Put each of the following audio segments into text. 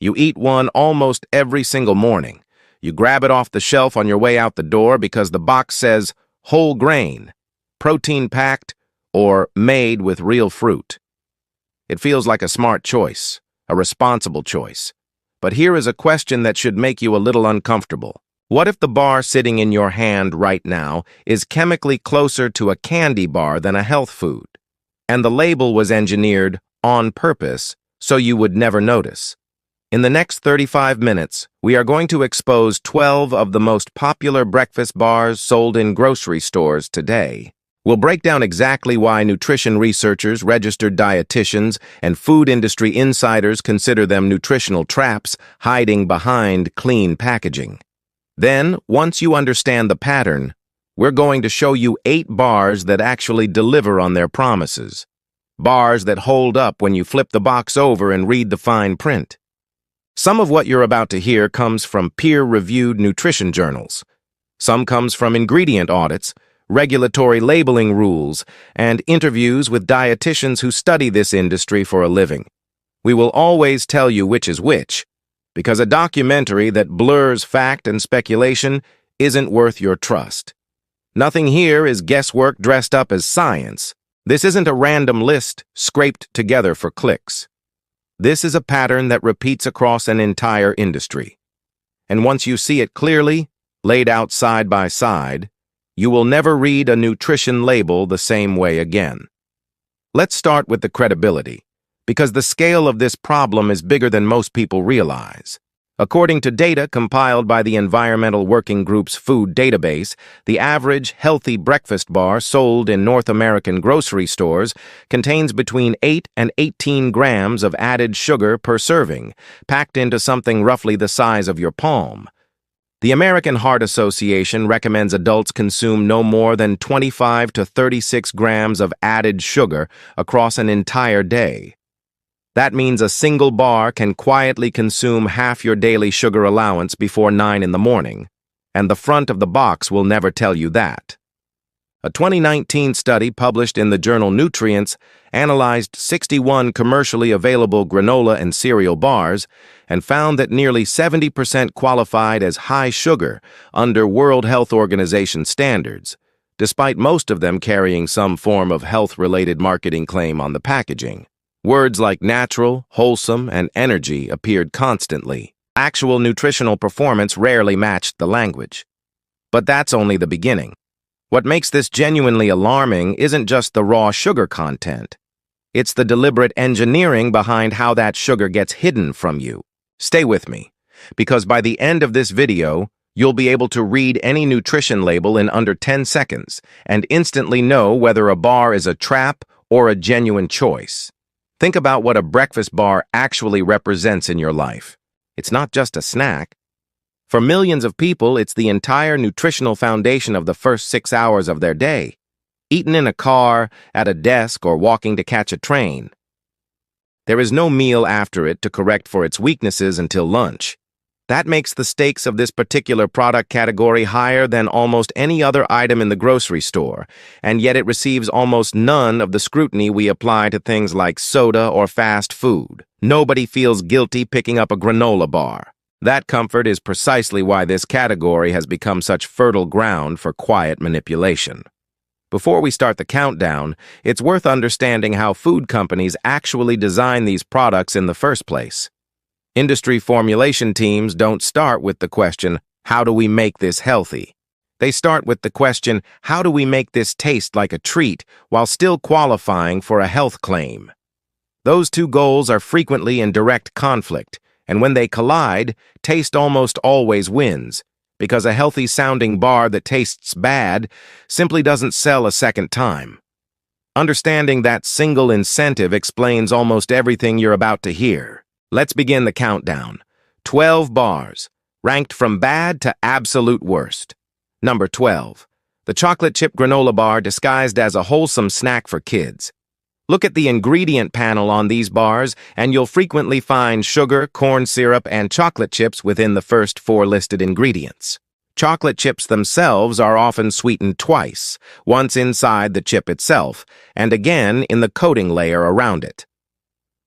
You eat one almost every single morning. You grab it off the shelf on your way out the door because the box says whole grain, protein-packed, or made with real fruit. It feels like a smart choice, a responsible choice. But here is a question that should make you a little uncomfortable. What if the bar sitting in your hand right now is chemically closer to a candy bar than a health food, and the label was engineered on purpose so you would never notice? In the next 35 minutes, we are going to expose 12 of the most popular breakfast bars sold in grocery stores today. We'll break down exactly why nutrition researchers, registered dietitians, and food industry insiders consider them nutritional traps hiding behind clean packaging. Then, once you understand the pattern, we're going to show you 8 bars that actually deliver on their promises. Bars that hold up when you flip the box over and read the fine print. Some of what you're about to hear comes from peer-reviewed nutrition journals. Some comes from ingredient audits, regulatory labeling rules, and interviews with dietitians who study this industry for a living. We will always tell you which is which, because a documentary that blurs fact and speculation isn't worth your trust. Nothing here is guesswork dressed up as science. This isn't a random list scraped together for clicks. This is a pattern that repeats across an entire industry. And once you see it clearly, laid out side by side, you will never read a nutrition label the same way again. Let's start with the credibility, because the scale of this problem is bigger than most people realize. According to data compiled by the Environmental Working Group's food database, the average healthy breakfast bar sold in North American grocery stores contains between 8 and 18 grams of added sugar per serving, packed into something roughly the size of your palm. The American Heart Association recommends adults consume no more than 25 to 36 grams of added sugar across an entire day. That means a single bar can quietly consume half your daily sugar allowance before 9 in the morning, and the front of the box will never tell you that. A 2019 study published in the journal Nutrients analyzed 61 commercially available granola and cereal bars and found that nearly 70% qualified as high sugar under World Health Organization standards, despite most of them carrying some form of health-related marketing claim on the packaging. Words like natural, wholesome, and energy appeared constantly. Actual nutritional performance rarely matched the language. But that's only the beginning. What makes this genuinely alarming isn't just the raw sugar content. It's the deliberate engineering behind how that sugar gets hidden from you. Stay with me, because by the end of this video, you'll be able to read any nutrition label in under 10 seconds and instantly know whether a bar is a trap or a genuine choice. Think about what a breakfast bar actually represents in your life. It's not just a snack. For millions of people, it's the entire nutritional foundation of the first 6 hours of their day, eaten in a car, at a desk, or walking to catch a train. There is no meal after it to correct for its weaknesses until lunch. That makes the stakes of this particular product category higher than almost any other item in the grocery store, and yet it receives almost none of the scrutiny we apply to things like soda or fast food. Nobody feels guilty picking up a granola bar. That comfort is precisely why this category has become such fertile ground for quiet manipulation. Before we start the countdown, it's worth understanding how food companies actually design these products in the first place. Industry formulation teams don't start with the question, how do we make this healthy? They start with the question, how do we make this taste like a treat while still qualifying for a health claim? Those two goals are frequently in direct conflict, and when they collide, taste almost always wins, because a healthy-sounding bar that tastes bad simply doesn't sell a second time. Understanding that single incentive explains almost everything you're about to hear. Let's begin the countdown. 12 bars, ranked from bad to absolute worst. Number 12. The chocolate chip granola bar disguised as a wholesome snack for kids. Look at the ingredient panel on these bars, and you'll frequently find sugar, corn syrup, and chocolate chips within the first 4 listed ingredients. Chocolate chips themselves are often sweetened twice, once inside the chip itself, and again in the coating layer around it.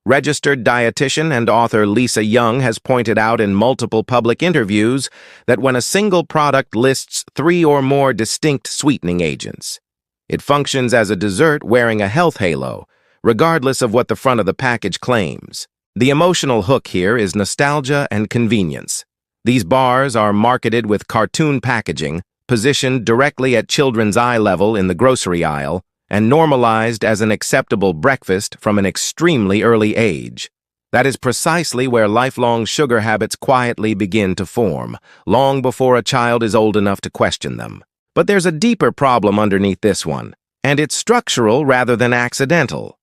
Registered dietitian and author Lisa Young has pointed out in multiple public interviews that when a single product lists 3 or more distinct sweetening agents, it functions as a dessert wearing a health halo, regardless of what the front of the package claims. The emotional hook here is nostalgia and convenience. These bars are marketed with cartoon packaging, positioned directly at children's eye level in the grocery aisle, and normalized as an acceptable breakfast from an extremely early age. That is precisely where lifelong sugar habits quietly begin to form, long before a child is old enough to question them. But there's a deeper problem underneath this one, and it's structural rather than accidental.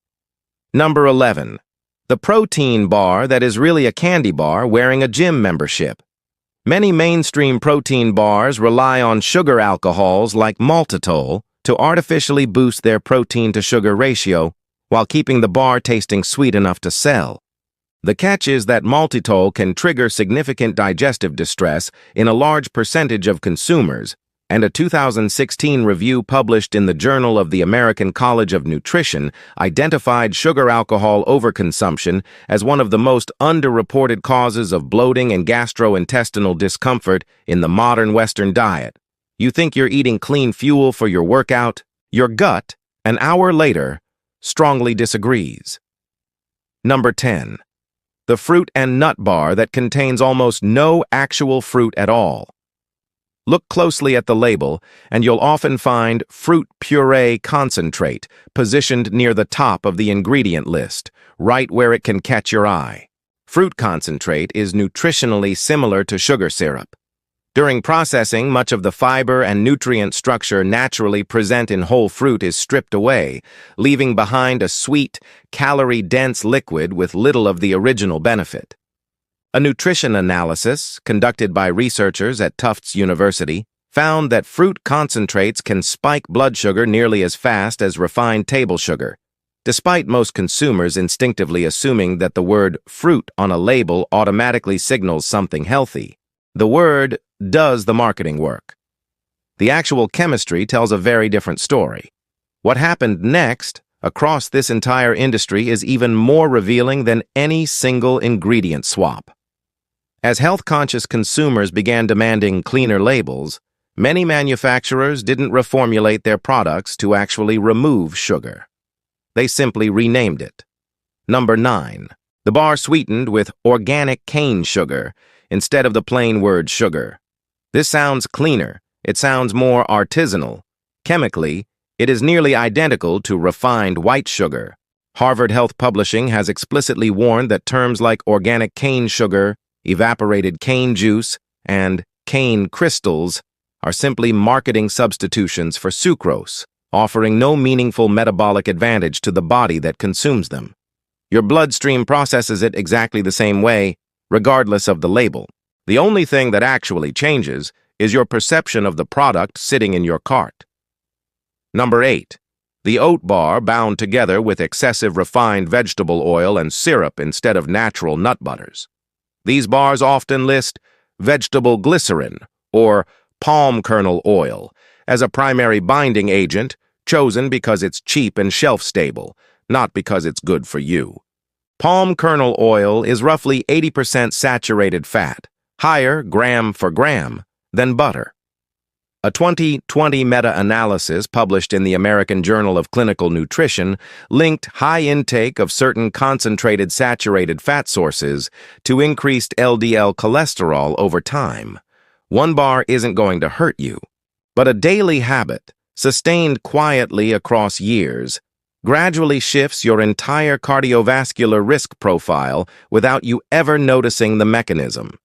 Number 11. The protein bar that is really a candy bar wearing a gym membership. Many mainstream protein bars rely on sugar alcohols like maltitol to artificially boost their protein-to-sugar ratio while keeping the bar tasting sweet enough to sell. The catch is that maltitol can trigger significant digestive distress in a large percentage of consumers, and a 2016 review published in the Journal of the American College of Nutrition identified sugar alcohol overconsumption as one of the most underreported causes of bloating and gastrointestinal discomfort in the modern Western diet. You think you're eating clean fuel for your workout? Your gut, an hour later, strongly disagrees. Number 10. The fruit and nut bar that contains almost no actual fruit at all. Look closely at the label, and you'll often find fruit puree concentrate positioned near the top of the ingredient list, right where it can catch your eye. Fruit concentrate is nutritionally similar to sugar syrup. During processing, much of the fiber and nutrient structure naturally present in whole fruit is stripped away, leaving behind a sweet, calorie-dense liquid with little of the original benefit. A nutrition analysis, conducted by researchers at Tufts University, found that fruit concentrates can spike blood sugar nearly as fast as refined table sugar, despite most consumers instinctively assuming that the word fruit on a label automatically signals something healthy. The word does the marketing work. The actual chemistry tells a very different story. What happened next, across this entire industry, is even more revealing than any single ingredient swap. As health-conscious consumers began demanding cleaner labels, many manufacturers didn't reformulate their products to actually remove sugar. They simply renamed it. Number 9. The bar sweetened with organic cane sugar instead of the plain word sugar. This sounds cleaner. It sounds more artisanal. Chemically, it is nearly identical to refined white sugar. Harvard Health Publishing has explicitly warned that terms like organic cane sugar, evaporated cane juice, and cane crystals are simply marketing substitutions for sucrose, offering no meaningful metabolic advantage to the body that consumes them. Your bloodstream processes it exactly the same way, regardless of the label. The only thing that actually changes is your perception of the product sitting in your cart. Number 8. The oat bar bound together with excessive refined vegetable oil and syrup instead of natural nut butters. These bars often list vegetable glycerin or palm kernel oil as a primary binding agent, chosen because it's cheap and shelf-stable, not because it's good for you. Palm kernel oil is roughly 80% saturated fat, higher gram for gram than butter. A 2020 meta-analysis published in the American Journal of Clinical Nutrition linked high intake of certain concentrated saturated fat sources to increased LDL cholesterol over time. One bar isn't going to hurt you, but a daily habit, sustained quietly across years, gradually shifts your entire cardiovascular risk profile without you ever noticing the mechanism.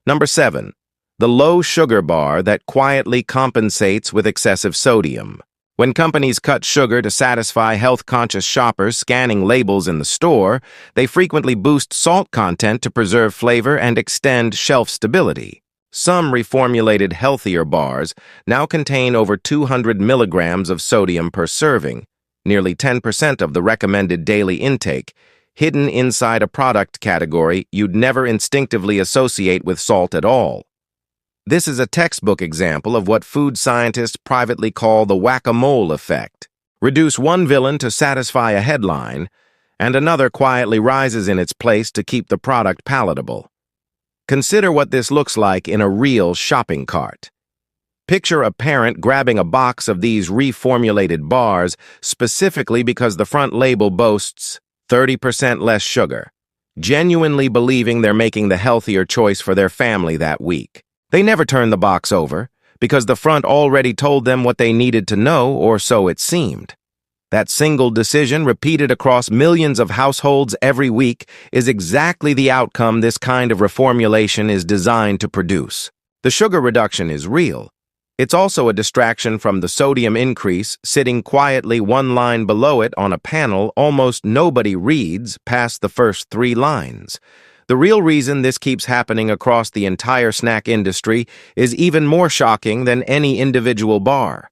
Number 7. The low sugar bar that quietly compensates with excessive sodium. When companies cut sugar to satisfy health-conscious shoppers scanning labels in the store, they frequently boost salt content to preserve flavor and extend shelf stability. Some reformulated healthier bars now contain over 200 milligrams of sodium per serving, nearly 10% of the recommended daily intake, hidden inside a product category you'd never instinctively associate with salt at all. This is a textbook example of what food scientists privately call the whack-a-mole effect. Reduce one villain to satisfy a headline, and another quietly rises in its place to keep the product palatable. Consider what this looks like in a real shopping cart. Picture a parent grabbing a box of these reformulated bars specifically because the front label boasts 30% less sugar, genuinely believing they're making the healthier choice for their family that week. They never turn the box over because the front already told them what they needed to know, or so it seemed. That single decision, repeated across millions of households every week, is exactly the outcome this kind of reformulation is designed to produce. The sugar reduction is real. It's also a distraction from the sodium increase sitting quietly one line below it on a panel almost nobody reads past the first 3 lines. The real reason this keeps happening across the entire snack industry is even more shocking than any individual bar.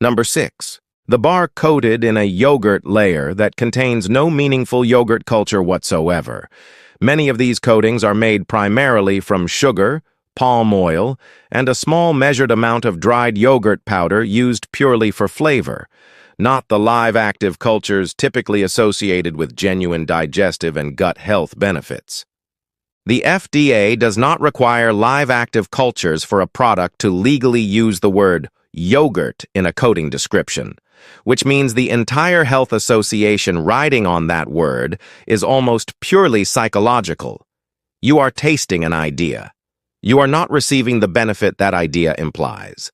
Number 6. The bar coated in a yogurt layer that contains no meaningful yogurt culture whatsoever. Many of these coatings are made primarily from sugar, palm oil, and a small measured amount of dried yogurt powder used purely for flavor, not the live active cultures typically associated with genuine digestive and gut health benefits. The FDA does not require live active cultures for a product to legally use the word yogurt in a coating description, which means the entire health association riding on that word is almost purely psychological. You are tasting an idea. You are not receiving the benefit that idea implies.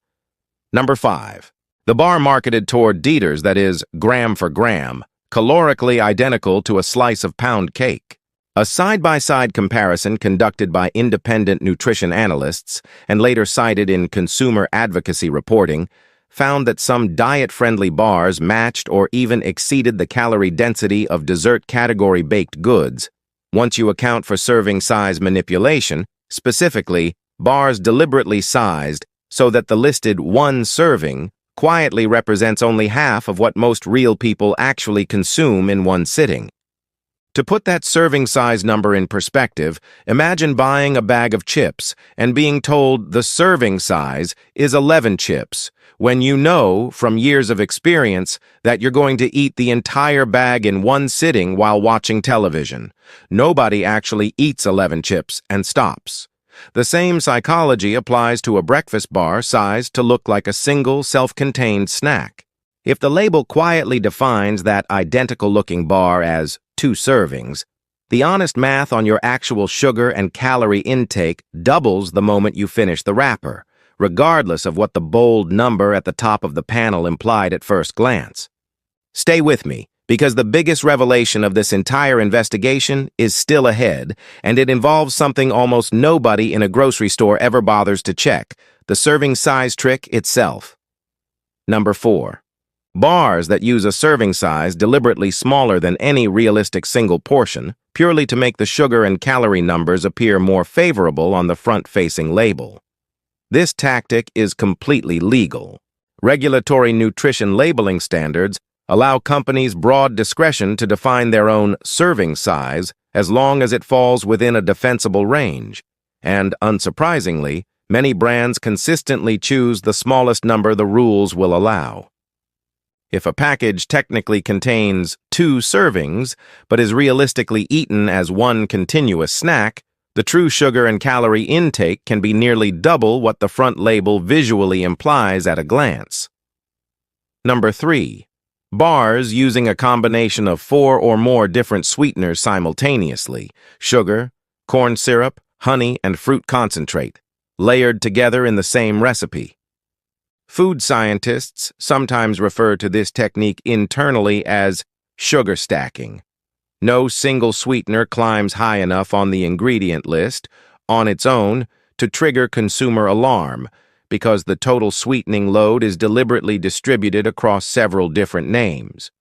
Number 5. The bar marketed toward Dieters, that is, gram for gram, calorically identical to a slice of pound cake. A side-by-side comparison conducted by independent nutrition analysts and later cited in consumer advocacy reporting found that some diet-friendly bars matched or even exceeded the calorie density of dessert category baked goods. Once you account for serving size manipulation, specifically, bars deliberately sized so that the listed 1 serving quietly represents only half of what most real people actually consume in one sitting. To put that serving size number in perspective, imagine buying a bag of chips and being told the serving size is 11 chips, when you know from years of experience that you're going to eat the entire bag in one sitting while watching television. Nobody actually eats 11 chips and stops. The same psychology applies to a breakfast bar sized to look like a single self-contained snack. If the label quietly defines that identical-looking bar as 2 servings, the honest math on your actual sugar and calorie intake doubles the moment you finish the wrapper, regardless of what the bold number at the top of the panel implied at first glance. Stay with me, because the biggest revelation of this entire investigation is still ahead, and it involves something almost nobody in a grocery store ever bothers to check: the serving size trick itself. Number 4. Bars that use a serving size deliberately smaller than any realistic single portion, purely to make the sugar and calorie numbers appear more favorable on the front-facing label. This tactic is completely legal. Regulatory nutrition labeling standards allow companies broad discretion to define their own serving size as long as it falls within a defensible range, and, unsurprisingly, many brands consistently choose the smallest number the rules will allow. If a package technically contains 2 servings, but is realistically eaten as one continuous snack, the true sugar and calorie intake can be nearly double what the front label visually implies at a glance. Number 3. Bars using a combination of 4 or more different sweeteners simultaneously: sugar, corn syrup, honey, and fruit concentrate, layered together in the same recipe. Food scientists sometimes refer to this technique internally as sugar stacking. No single sweetener climbs high enough on the ingredient list, on its own, to trigger consumer alarm, because the total sweetening load is deliberately distributed across several different names.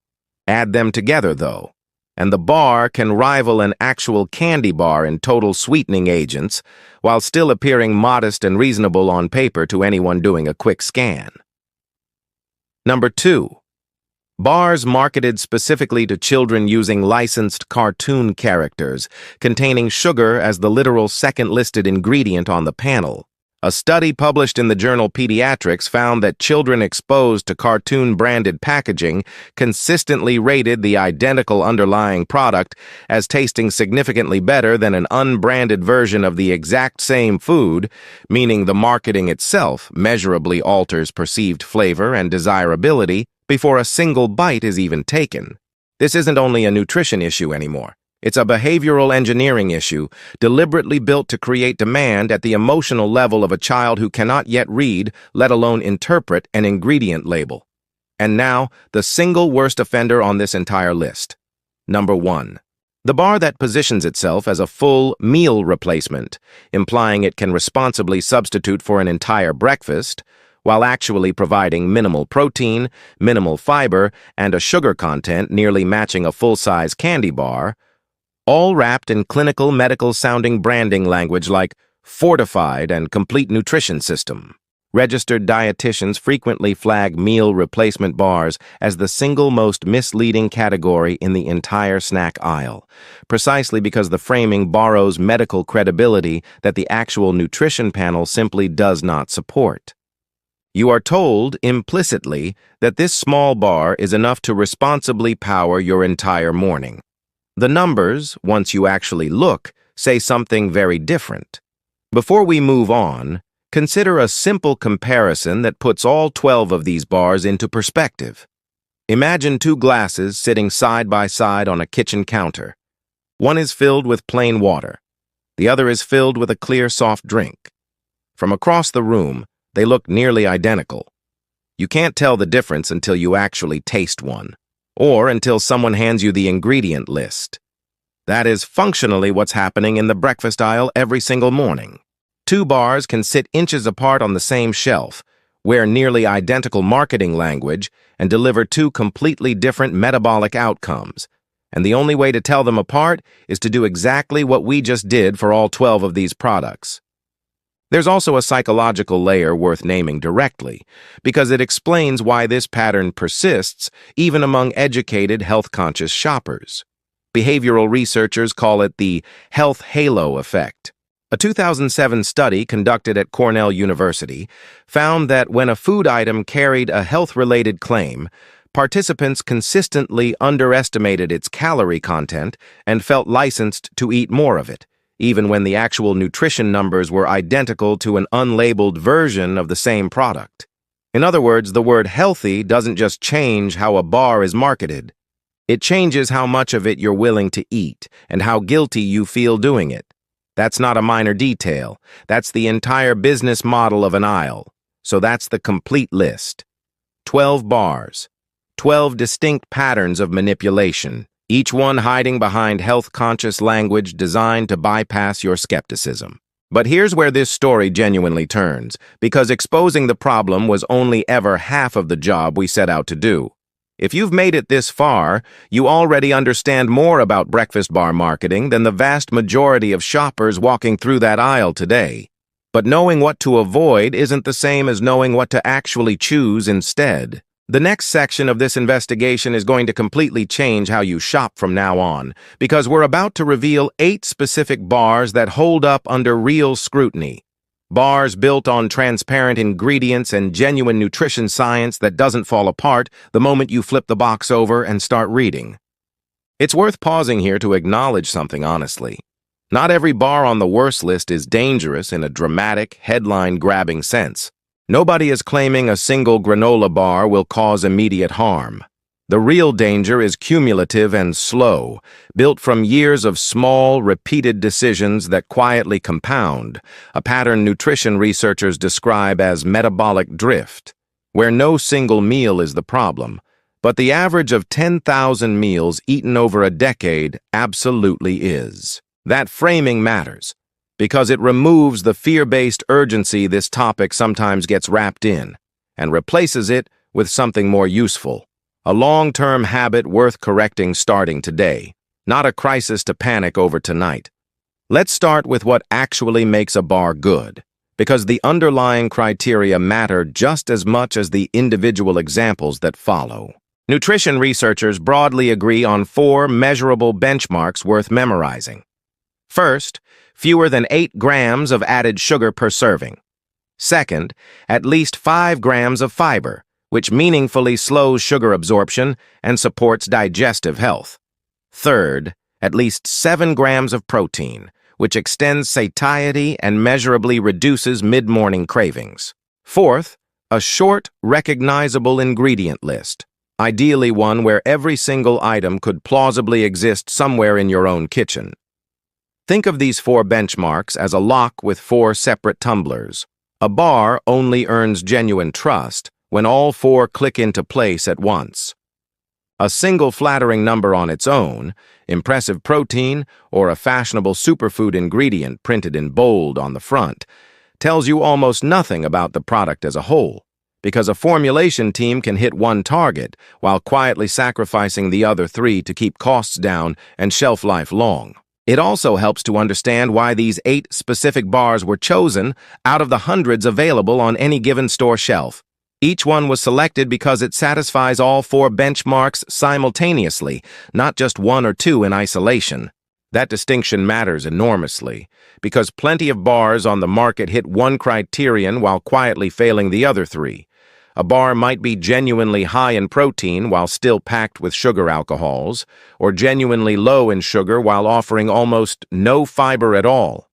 Add them together, though, and the bar can rival an actual candy bar in total sweetening agents, while still appearing modest and reasonable on paper to anyone doing a quick scan. Number 2. Bars marketed specifically to children using licensed cartoon characters, containing sugar as the literal second listed ingredient on the panel. A study published in the journal Pediatrics found that children exposed to cartoon-branded packaging consistently rated the identical underlying product as tasting significantly better than an unbranded version of the exact same food, meaning the marketing itself measurably alters perceived flavor and desirability before a single bite is even taken. This isn't only a nutrition issue anymore. It's a behavioral engineering issue, deliberately built to create demand at the emotional level of a child who cannot yet read, let alone interpret, an ingredient label. And now, the single worst offender on this entire list. Number 1. The bar that positions itself as a full meal replacement, implying it can responsibly substitute for an entire breakfast, while actually providing minimal protein, minimal fiber, and a sugar content nearly matching a full-size candy bar, all wrapped in clinical medical-sounding branding language like fortified and complete nutrition system. Registered dietitians frequently flag meal replacement bars as the single most misleading category in the entire snack aisle, precisely because the framing borrows medical credibility that the actual nutrition panel simply does not support. You are told, implicitly, that this small bar is enough to responsibly power your entire morning. The numbers, once you actually look, say something very different. Before we move on, consider a simple comparison that puts all 12 of these bars into perspective. Imagine 2 glasses sitting side by side on a kitchen counter. One is filled with plain water. The other is filled with a clear, soft drink. From across the room, they look nearly identical. You can't tell the difference until you actually taste one, or until someone hands you the ingredient list. That is functionally what's happening in the breakfast aisle every single morning. 2 bars can sit inches apart on the same shelf, wear nearly identical marketing language, and deliver 2 completely different metabolic outcomes. And the only way to tell them apart is to do exactly what we just did for all 12 of these products. There's also a psychological layer worth naming directly, because it explains why this pattern persists even among educated, health-conscious shoppers. Behavioral researchers call it the health halo effect. A 2007 study conducted at Cornell University found that when a food item carried a health-related claim, participants consistently underestimated its calorie content and felt licensed to eat more of it, even when the actual nutrition numbers were identical to an unlabeled version of the same product. In other words, the word healthy doesn't just change how a bar is marketed. It changes how much of it you're willing to eat and how guilty you feel doing it. That's not a minor detail. That's the entire business model of an aisle. So that's the complete list. 12 bars. 12 distinct patterns of manipulation, each one hiding behind health-conscious language designed to bypass your skepticism. But here's where this story genuinely turns, because exposing the problem was only ever half of the job we set out to do. If you've made it this far, you already understand more about breakfast bar marketing than the vast majority of shoppers walking through that aisle today. But knowing what to avoid isn't the same as knowing what to actually choose instead. The next section of this investigation is going to completely change how you shop from now on, because we're about to reveal 8 specific bars that hold up under real scrutiny. Bars built on transparent ingredients and genuine nutrition science that doesn't fall apart the moment you flip the box over and start reading. It's worth pausing here to acknowledge something honestly. Not every bar on the worst list is dangerous in a dramatic, headline-grabbing sense. Nobody is claiming a single granola bar will cause immediate harm. The real danger is cumulative and slow, built from years of small, repeated decisions that quietly compound, a pattern nutrition researchers describe as metabolic drift, where no single meal is the problem, but the average of 10,000 meals eaten over a decade absolutely is. That framing matters, because it removes the fear-based urgency this topic sometimes gets wrapped in, and replaces it with something more useful. A long-term habit worth correcting starting today, not a crisis to panic over tonight. Let's start with what actually makes a bar good, because the underlying criteria matter just as much as the individual examples that follow. Nutrition researchers broadly agree on 4 measurable benchmarks worth memorizing. First, fewer than 8 grams of added sugar per serving. Second, at least 5 grams of fiber, which meaningfully slows sugar absorption and supports digestive health. Third, at least 7 grams of protein, which extends satiety and measurably reduces mid-morning cravings. Fourth, a short, recognizable ingredient list, ideally one where every single item could plausibly exist somewhere in your own kitchen. Think of these 4 benchmarks as a lock with 4 separate tumblers. A bar only earns genuine trust when all 4 click into place at once. A single flattering number on its own, impressive protein, or a fashionable superfood ingredient printed in bold on the front, tells you almost nothing about the product as a whole, because a formulation team can hit one target while quietly sacrificing the other 3 to keep costs down and shelf life long. It also helps to understand why these 8 specific bars were chosen out of the hundreds available on any given store shelf. Each one was selected because it satisfies all 4 benchmarks simultaneously, not just 1 or 2 in isolation. That distinction matters enormously, because plenty of bars on the market hit one criterion while quietly failing the other 3. A bar might be genuinely high in protein while still packed with sugar alcohols, or genuinely low in sugar while offering almost no fiber at all.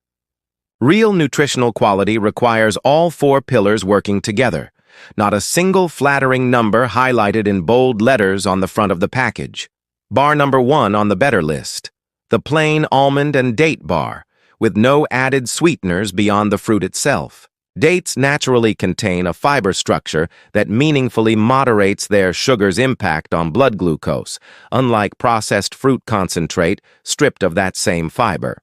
Real nutritional quality requires all 4 pillars working together, not a single flattering number highlighted in bold letters on the front of the package. Bar number 1 on the better list, the plain almond and date bar, with no added sweeteners beyond the fruit itself. Dates naturally contain a fiber structure that meaningfully moderates their sugar's impact on blood glucose, unlike processed fruit concentrate stripped of that same fiber.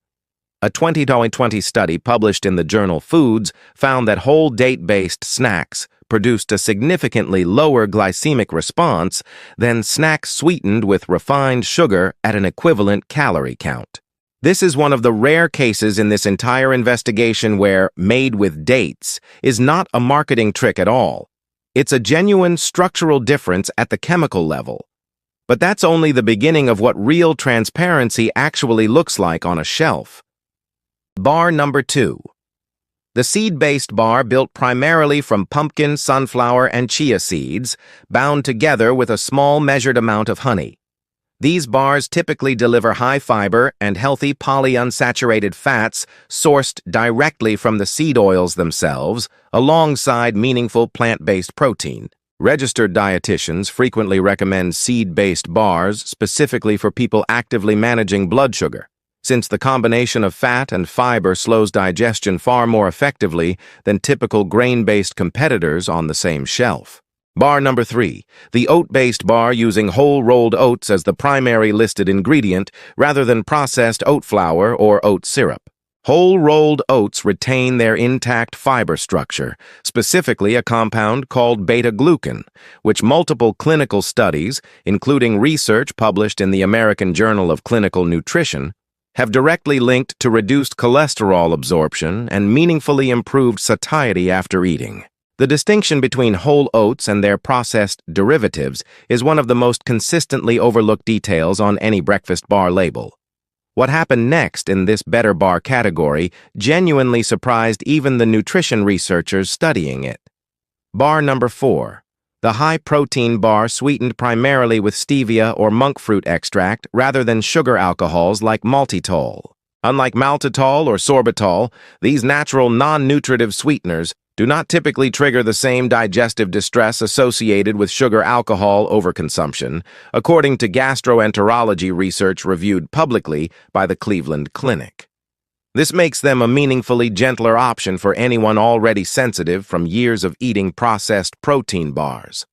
A 2020 study published in the journal Foods found that whole date-based snacks produced a significantly lower glycemic response than snacks sweetened with refined sugar at an equivalent calorie count. This is one of the rare cases in this entire investigation where "made with dates" is not a marketing trick at all. It's a genuine structural difference at the chemical level. But that's only the beginning of what real transparency actually looks like on a shelf. Bar number 2. The seed-based bar built primarily from pumpkin, sunflower, and chia seeds, bound together with a small measured amount of honey. These bars typically deliver high fiber and healthy polyunsaturated fats sourced directly from the seed oils themselves, alongside meaningful plant-based protein. Registered dietitians frequently recommend seed-based bars specifically for people actively managing blood sugar, since the combination of fat and fiber slows digestion far more effectively than typical grain-based competitors on the same shelf. Bar number 3, the oat-based bar using whole rolled oats as the primary listed ingredient rather than processed oat flour or oat syrup. Whole rolled oats retain their intact fiber structure, specifically a compound called beta-glucan, which multiple clinical studies, including research published in the American Journal of Clinical Nutrition, have directly linked to reduced cholesterol absorption and meaningfully improved satiety after eating. The distinction between whole oats and their processed derivatives is one of the most consistently overlooked details on any breakfast bar label. What happened next in this better bar category genuinely surprised even the nutrition researchers studying it. Bar number 4. The high-protein bar sweetened primarily with stevia or monk fruit extract rather than sugar alcohols like maltitol. Unlike maltitol or sorbitol, these natural non-nutritive sweeteners do not typically trigger the same digestive distress associated with sugar alcohol overconsumption, according to gastroenterology research reviewed publicly by the Cleveland Clinic. This makes them a meaningfully gentler option for anyone already sensitive from years of eating processed protein bars.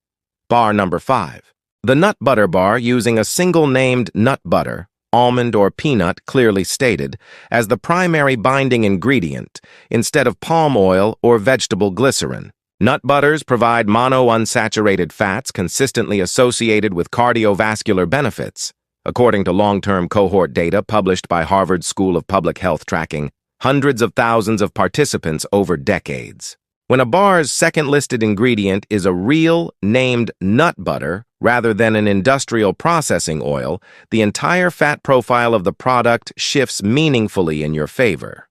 Bar number 5. The nut butter bar using a single-named nut butter, almond or peanut clearly stated, as the primary binding ingredient instead of palm oil or vegetable glycerin. Nut butters provide monounsaturated fats consistently associated with cardiovascular benefits, according to long-term cohort data published by Harvard School of Public Health tracking hundreds of thousands of participants over decades. When a bar's second-listed ingredient is a real, named nut butter rather than an industrial processing oil, the entire fat profile of the product shifts meaningfully in your favor.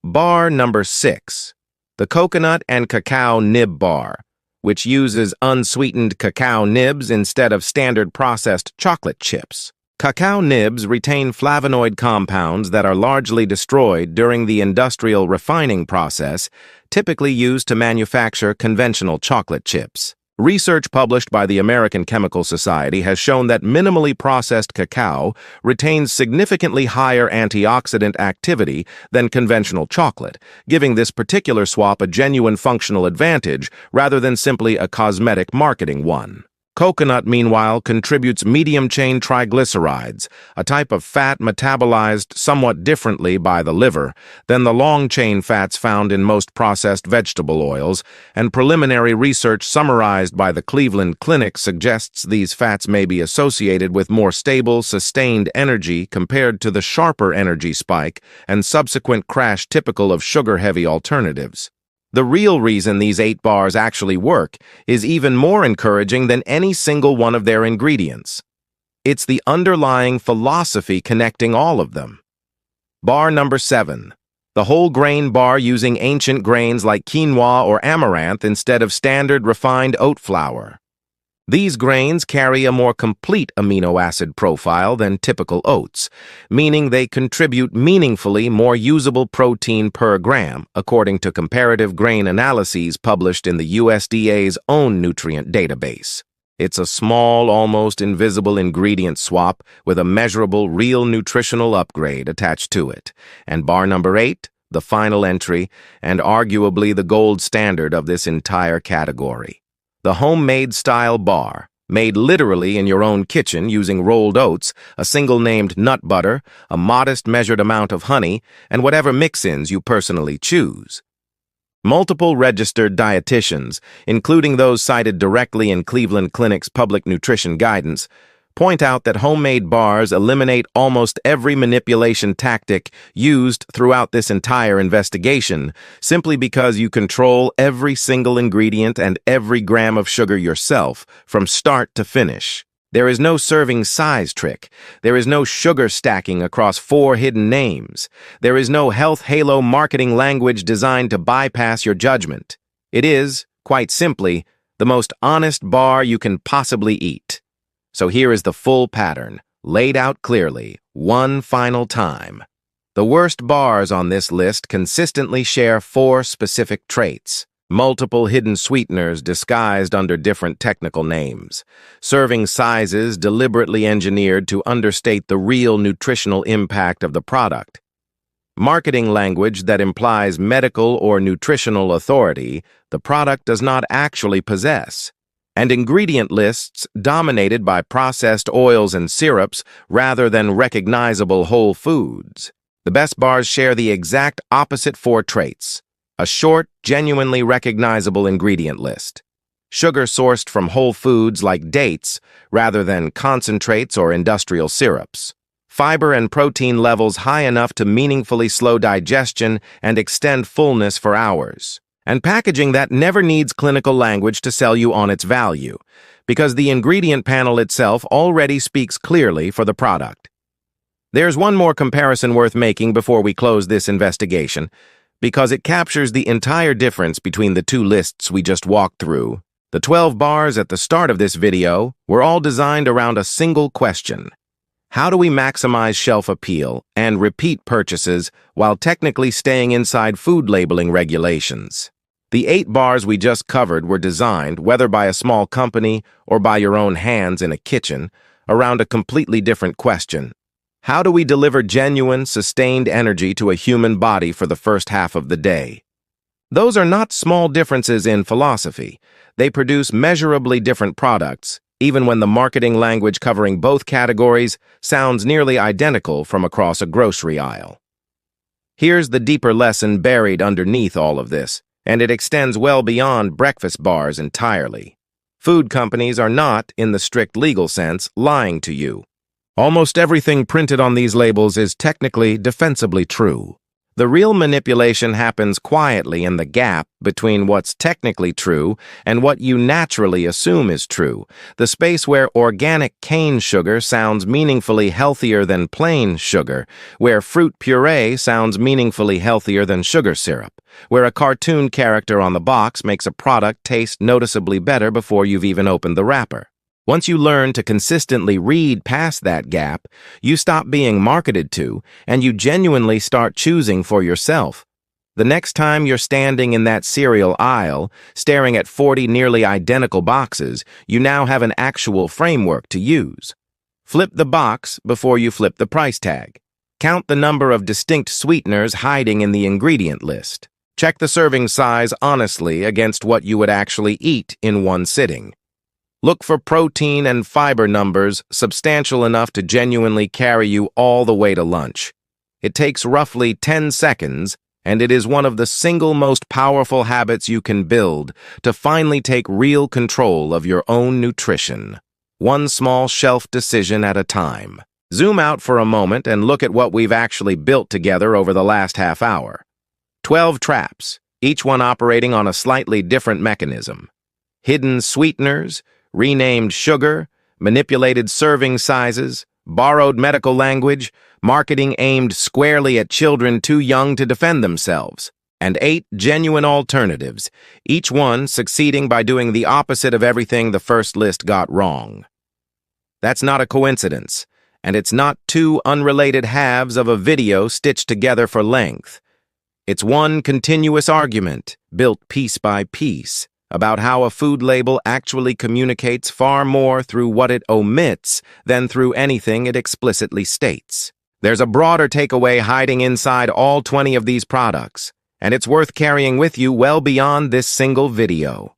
Bar number 6. The coconut and cacao nib bar, which uses unsweetened cacao nibs instead of standard processed chocolate chips. Cacao nibs retain flavonoid compounds that are largely destroyed during the industrial refining process, typically used to manufacture conventional chocolate chips. Research published by the American Chemical Society has shown that minimally processed cacao retains significantly higher antioxidant activity than conventional chocolate, giving this particular swap a genuine functional advantage rather than simply a cosmetic marketing one. Coconut, meanwhile, contributes medium-chain triglycerides, a type of fat metabolized somewhat differently by the liver than the long-chain fats found in most processed vegetable oils, and preliminary research summarized by the Cleveland Clinic suggests these fats may be associated with more stable, sustained energy compared to the sharper energy spike and subsequent crash typical of sugar-heavy alternatives. The real reason these 8 bars actually work is even more encouraging than any single one of their ingredients. It's the underlying philosophy connecting all of them. Bar number 7. The whole grain bar using ancient grains like quinoa or amaranth instead of standard refined oat flour. These grains carry a more complete amino acid profile than typical oats, meaning they contribute meaningfully more usable protein per gram, according to comparative grain analyses published in the USDA's own nutrient database. It's a small, almost invisible ingredient swap with a measurable real nutritional upgrade attached to it. And bar number 8, the final entry, and arguably the gold standard of this entire category. The homemade style bar, made literally in your own kitchen using rolled oats, a single named nut butter, a modest measured amount of honey, and whatever mix-ins you personally choose. Multiple registered dietitians, including those cited directly in Cleveland Clinic's public nutrition guidance, point out that homemade bars eliminate almost every manipulation tactic used throughout this entire investigation, simply because you control every single ingredient and every gram of sugar yourself, from start to finish. There is no serving size trick. There is no sugar stacking across 4 hidden names. There is no health halo marketing language designed to bypass your judgment. It is, quite simply, the most honest bar you can possibly eat. So here is the full pattern, laid out clearly, one final time. The worst bars on this list consistently share 4 specific traits. Multiple hidden sweeteners disguised under different technical names. Serving sizes deliberately engineered to understate the real nutritional impact of the product. Marketing language that implies medical or nutritional authority the product does not actually possess. And ingredient lists dominated by processed oils and syrups rather than recognizable whole foods. The best bars share the exact opposite 4 traits. A short, genuinely recognizable ingredient list. Sugar sourced from whole foods like dates rather than concentrates or industrial syrups. Fiber and protein levels high enough to meaningfully slow digestion and extend fullness for hours. And packaging that never needs clinical language to sell you on its value, because the ingredient panel itself already speaks clearly for the product. There's one more comparison worth making before we close this investigation, because it captures the entire difference between the 2 lists we just walked through. The 12 bars at the start of this video were all designed around a single question. How do we maximize shelf appeal and repeat purchases while technically staying inside food labeling regulations? The 8 bars we just covered were designed, whether by a small company or by your own hands in a kitchen, around a completely different question. How do we deliver genuine, sustained energy to a human body for the first half of the day? Those are not small differences in philosophy. They produce measurably different products, even when the marketing language covering both categories sounds nearly identical from across a grocery aisle. Here's the deeper lesson buried underneath all of this, and it extends well beyond breakfast bars entirely. Food companies are not, in the strict legal sense, lying to you. Almost everything printed on these labels is technically defensibly true. The real manipulation happens quietly in the gap between what's technically true and what you naturally assume is true, the space where organic cane sugar sounds meaningfully healthier than plain sugar, where fruit puree sounds meaningfully healthier than sugar syrup, where a cartoon character on the box makes a product taste noticeably better before you've even opened the wrapper. Once you learn to consistently read past that gap, you stop being marketed to, and you genuinely start choosing for yourself. The next time you're standing in that cereal aisle, staring at 40 nearly identical boxes, you now have an actual framework to use. Flip the box before you flip the price tag. Count the number of distinct sweeteners hiding in the ingredient list. Check the serving size honestly against what you would actually eat in one sitting. Look for protein and fiber numbers substantial enough to genuinely carry you all the way to lunch. It takes roughly 10 seconds, and it is one of the single most powerful habits you can build to finally take real control of your own nutrition. One small shelf decision at a time. Zoom out for a moment and look at what we've actually built together over the last half hour. 12 traps, each one operating on a slightly different mechanism. Hidden sweeteners, renamed sugar, manipulated serving sizes, borrowed medical language, marketing aimed squarely at children too young to defend themselves, and 8 genuine alternatives, each one succeeding by doing the opposite of everything the first list got wrong. That's not a coincidence, and it's not 2 unrelated halves of a video stitched together for length. It's one continuous argument, built piece by piece, about how a food label actually communicates far more through what it omits than through anything it explicitly states. There's a broader takeaway hiding inside all 20 of these products, and it's worth carrying with you well beyond this single video.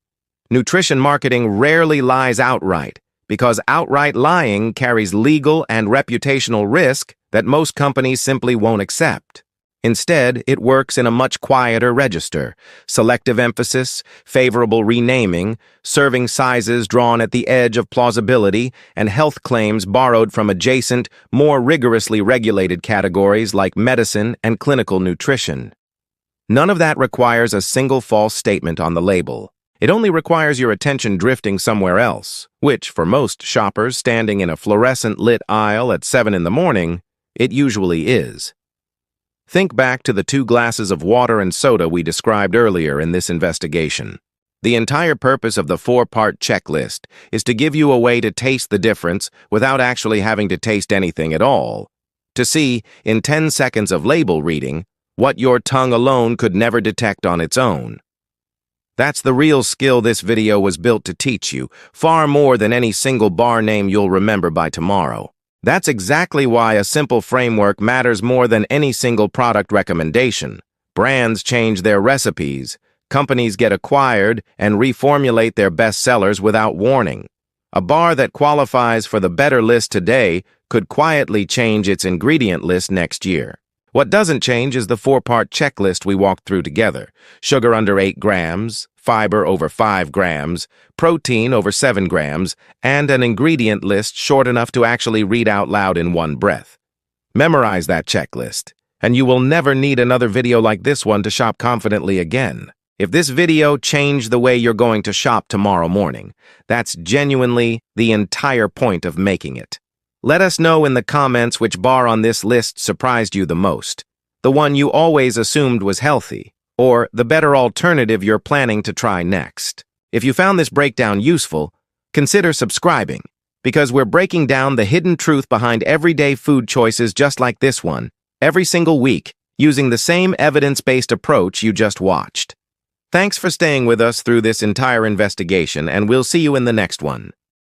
Nutrition marketing rarely lies outright, because outright lying carries legal and reputational risk that most companies simply won't accept. Instead, it works in a much quieter register: selective emphasis, favorable renaming, serving sizes drawn at the edge of plausibility, and health claims borrowed from adjacent, more rigorously regulated categories like medicine and clinical nutrition. None of that requires a single false statement on the label. It only requires your attention drifting somewhere else, which, for most shoppers standing in a fluorescent-lit aisle at 7 in the morning, it usually is. Think back to the 2 glasses of water and soda we described earlier in this investigation. The entire purpose of the 4-part checklist is to give you a way to taste the difference without actually having to taste anything at all. To see, in 10 seconds of label reading, what your tongue alone could never detect on its own. That's the real skill this video was built to teach you, far more than any single bar name you'll remember by tomorrow. That's exactly why a simple framework matters more than any single product recommendation. Brands change their recipes, companies get acquired, and reformulate their best sellers without warning. A bar that qualifies for the better list today could quietly change its ingredient list next year. What doesn't change is the 4-part checklist we walked through together: sugar under 8 grams, fiber over 5 grams, protein over 7 grams, and an ingredient list short enough to actually read out loud in one breath. Memorize that checklist, and you will never need another video like this one to shop confidently again. If this video changed the way you're going to shop tomorrow morning, that's genuinely the entire point of making it. Let us know in the comments which bar on this list surprised you the most, the one you always assumed was healthy, or the better alternative you're planning to try next. If you found this breakdown useful, consider subscribing, because we're breaking down the hidden truth behind everyday food choices just like this one, every single week, using the same evidence-based approach you just watched. Thanks for staying with us through this entire investigation, and we'll see you in the next one.